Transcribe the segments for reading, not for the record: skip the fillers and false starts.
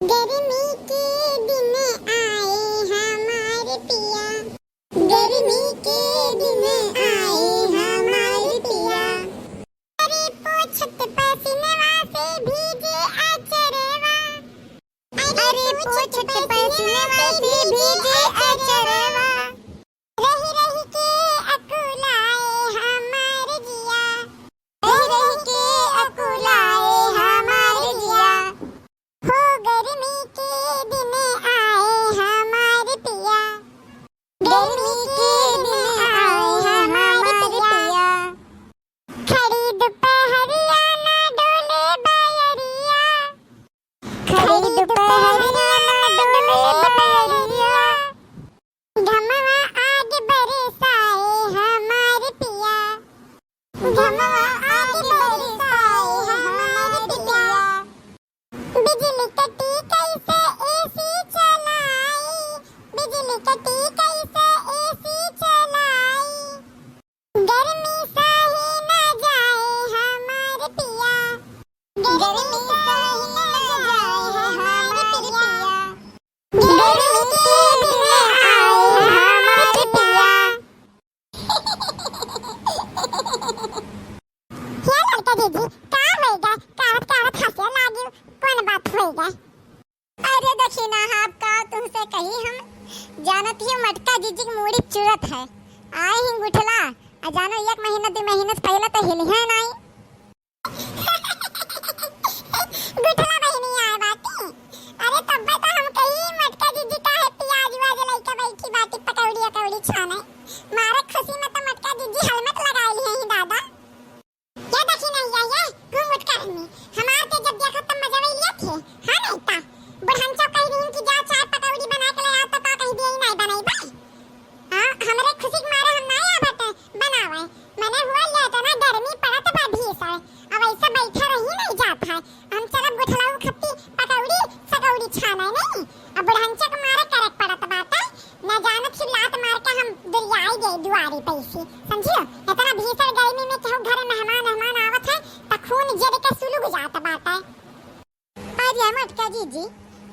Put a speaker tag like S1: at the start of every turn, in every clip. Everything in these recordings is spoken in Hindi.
S1: गर्मी के दिन आए हमारे पिया, गर्मी के दिन आए हमारे पिया। अरे पोछत पसीनवा से भीगे अचरवा, अरे पोछत पसीनवा से भीगे अचरवा। रही रही के अकुलाए हमारे जिया, रही रही के अकुलाए हमारे जिया। हो गर्मी के दिन आए हमारे पिया, गर्मी के दिन आए हमारे पिया। खड़ी दोपहरिया ना डोले बैरिया, खड़ी दोपहरिया ना डोले बैरिया। घमवा आग बरसाए हमारे पिया, घमवा आग बरसाए हमारे पिया। बिजली कटी कैसे एसी चलाई, बिजली कटी कैसे एसी चलाई। गर्मी सही न जाए हमारे पिया, गर्मी सही न जाए हमारे पिया। गर्मी के दिन आए हमारे पिया। क्या लड़का दीदी का होएगा, कावत कावत हंसे लागी, कौन बात होएगा? अरे दक्षिणा आप का तुमसे कही हम जानत ही मटका जीजी की मूड़ी चुरत है। आए ही गुठला जानो एक महीना 2 महीने से पहले तो हिल है नहीं। गुठला बहिनी आए बाती। अरे तब तो हम कही मटका जीजी का है प्याज वाज लइका बैठी बाटी पकौड़ी अकौड़ी छाने। मारे खुशी में तो मटका जीजी हेलमेट लगाई है ही दादा। क्या दक्षिणा ये घूम उठ कर में हमार के जब देखा तब मजा ले लिए थे। हां नहीं ता बुढ़न चौ कह रही कि जा चाय पकौड़ी बना के ले आता का कह दिए नहीं बनाई भाई। हां हमरे खुशी के मारे हम नहीं आबत बनावे। मैंने हुआ ले तो ना गर्मी पड़त बा भीषण, अब ऐसे बैठा रही नहीं जात है। हम चला गुठलाऊ खप्पी पकौड़ी सकौड़ी छाना नहीं। अब बुढ़न चौ के मारे करक पड़त बात है न जानत ही लात मार के हम दुरियाई गए दुआरी पैसे समझियो। इतना भीषण गर्मी में केहू घर मेहमान आवत है त खून जड़ के सुलग जात बात है। अरे मटका जीजी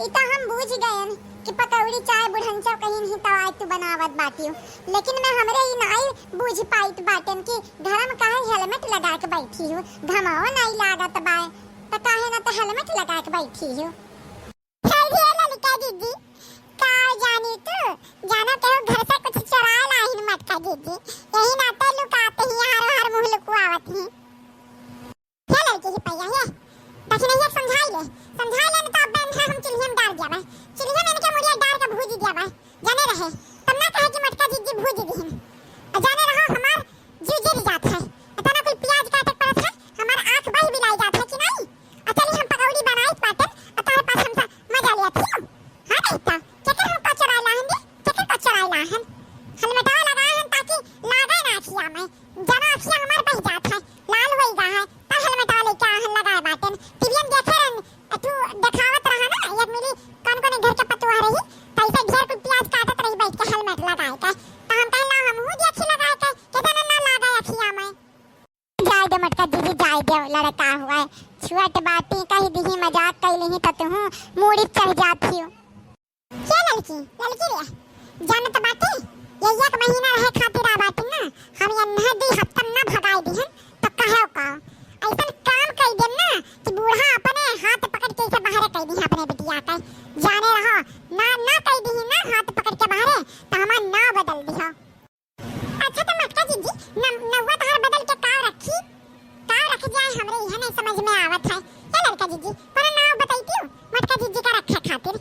S1: ई तो हम बूझ गए कि पकौड़ी चाय बुढ़नचा कहीं नहीं तो आज तू बनावत बाटियो, लेकिन मैं हमरे ही नहीं बूझ पाइत बाटन कि घर में काहे हेलमेट लगा के बैठी हूँ। घमाओ नहीं लागत बाय तो काहे ना तो हेलमेट लगा के बैठी हूँ। जल्दी आ ललिका दीदी का जानी तू जाना केहू घर से कुछ चुरा लाहिन मटका दीदी, यही नाते लुकाते ही हर मुंह लुकवावत ही। क्या लड़की ही पैया है दक्षिण ये समझाई ले न तो अब बंधा हम चुल्ही में डाल दिया भाई। चुल्ही में इनके मुड़िया डाल के भूज दिया भाई जाने रहे तब ना कहे कि मटका जीजी भूज दी है। जाने रहो हमार जीव जल जात है इतना कोई प्याज काटे पड़त है हमार आंख बही बिलाई जात है कि नहीं। चली हम पकौड़ी बनाई पाटन तारे पास हम मजा लिया थी। हां बेटा चक्कर हम को चुरा लाहन दे चक्कर को चुरा लाहन हेलमेट लगाए हैं ताकि लागे ना अखिया में जना अखिया हमार बह जात है लाल होई गा है तब हेलमेट लेके आहन लगाए बाटन। टीवी में देखे रहन तू दिखावत रहा ना एक मिली कौन कौन घर के पतवा रही पैसे ढेर कुछ प्याज काटत रही बैठ के हेलमेट लगाए के तो हम कहला हम हूं देखी लगाए के कितना ना लगाए अखिया में। जाय दे मटका दीदी जाय दे लड़का हुआ है छुआट बाटी कह दी मजाक कैली ही तो तू मूड़ी चढ़ जाती हो। क्या लड़की रे जानत बाटी ये एक महीना रहे खातिर आ बाटी ना हम ये नहदी हफ्ता ना भगाई दी तो कहे का ऐसा काम कर देम ना कि बूढ़ा अपने हाथ पकड़ के इसे बाहर कर दी अपने बिटिया के जाने रहो ना कर दी ना हाथ पकड़ के बाहर तो हमार ना बदल दी हो। अच्छा तो मटका जीजी नौवा तार बदल के का रखी जाए हमरे यह नहीं समझ में आवत है। क्या लड़का जीजी पर नाम बताइती हो मटका जीजी का रखे खातिर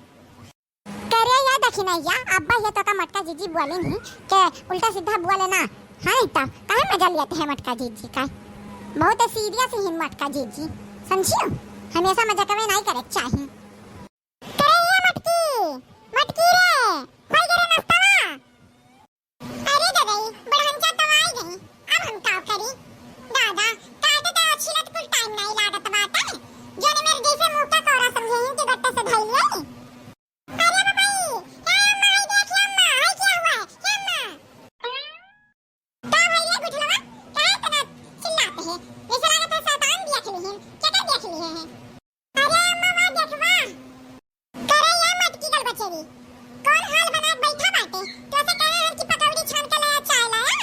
S1: करे या दक्षिणैया अब्बा ये तो का मटका जीजी बोले नहीं के उल्टा सीधा बोले ना। हां तो काहे मजा लेते हैं मटका जीजी का बहुत सीरियस ही मटका जीजी समझियो हमेशा मजाक में नहीं करे चाहिए। करे ये मटकी रे होई गरे नाश्ता। अरे ददाई बढ़ंचा तो आई गई अब हम का करी दादा काटे तो अच्छी लत कुछ टाइम नहीं लागत बात है जो ने मेरे जैसे मुंह का कोरा समझे हैं कि गट्टे से धइल ले। अरे बाबाई क्या माई देखिए अम्मा हाय क्या हुआ है क्या अम्मा का भाई ये गुठलवा काहे इतना चिल्लाते हैं जैसे लागत है शैतान देख ली है क्या देख ली है। अरे अम्मा देखवा मेरी कौन हाल बना के बैठा बाटे तो से कहे हैं कि पकौड़ी छान के लाया चाय लाया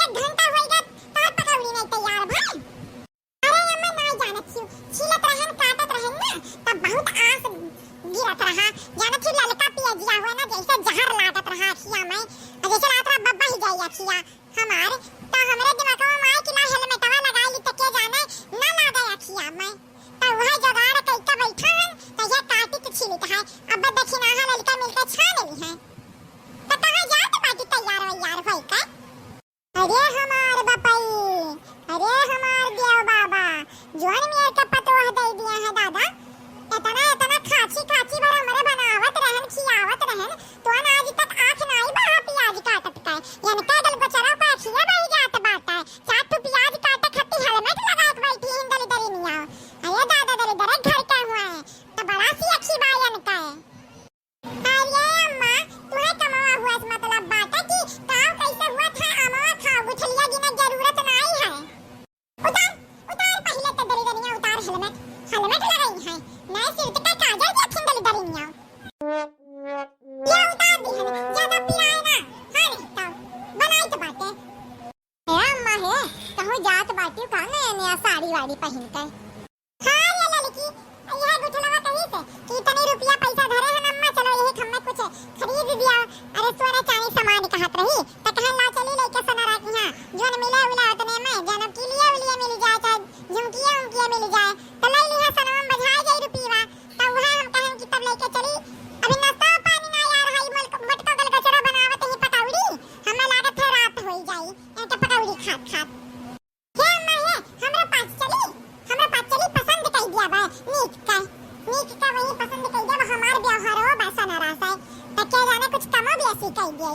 S1: 1 घंटा होएगा तार पकौड़ी नहीं तैयार भाई अरे अम्मा नहीं जानत छी छीलत रहन काटत रहन ना तब बहुत आंस गिरत रहा जानत छी ललका पियजिया हुआ ना जैसे जहर लागत रहा अखिया में जैसे रात रात बब्बा ही जाई अखिया हमार तो हमरे दिमाग में माय कि ना हेलमेटवा लगा ली त के जाने ना लागे अखिया में तो वह जुगाड़ कइका बैठा है तो ये काटी के छिलत है अब देखी ना ललका मिलके छान ली है तो कहां जात बाटी तैयार होई का अरे हमार बापाई अरे हमार देव बाबा जोन मेरे का पतोह दे दिया है दादा इतना इतना खाची खाची भर हमरे बनावत रहन खियावत रहन तो आज तक आंख नहीं बहा प्याज काटत का यानी कागल को चरा पा खिया बही जात बाटा चाट तो प्याज काटे खत्ती हेलमेट लगा के बैठी हिंदली दरी निया अरे दादा दरे दरे घर का हुआ है तो बड़ा सी अच्छी बायन का है अरे अम्मा तुम्हें कमावा हुआ इस मतलब बाटा की काम कैसे हुआ था अम्मा खाओ गुठलिया गिने जरूरत नहीं है उतार उतार पहले तो दरी दरिया उतार हेलमेट लगाई है नए सिर पे काजल के खिंदली दरी निया क्या उतार दी है ज्यादा पिराए ना हां नहीं तो बनाई तो बाटे ए अम्मा है कहूं जात बाटी का नया साड़ी वाड़ी पहन के हां ये लड़की यह गुठलवा कहीं से कि इतने रुपया पैसा धरे हैं अम्मा चलो यही खम्मे कुछ खरीद दिया अरे सोना चांदी सामान कहत रही त कहन ला चली लेके सोना राख यहां जोन मिले उला उतने में जनम की लिए मिल जाए चाहे झुमकिया उनकिया मिल जाए तो ले लिया सोना में बजाए जाई रुपया तब वह हम कहन कि तब लेके चली अभी नाश्ता पानी ना यार हाई मटका गल कचरा बनावत ही पकौड़ी हमें लागत है रात होई जाई एके पकौड़ी खात खात क्या अम्मा है हमरा पास चली पसंद कई दिया बा नीक का वही पसंद कई दिया हमार व्यवहार हो बसा नाराज है त के जाने कुछ कमो भी ऐसी कई दिया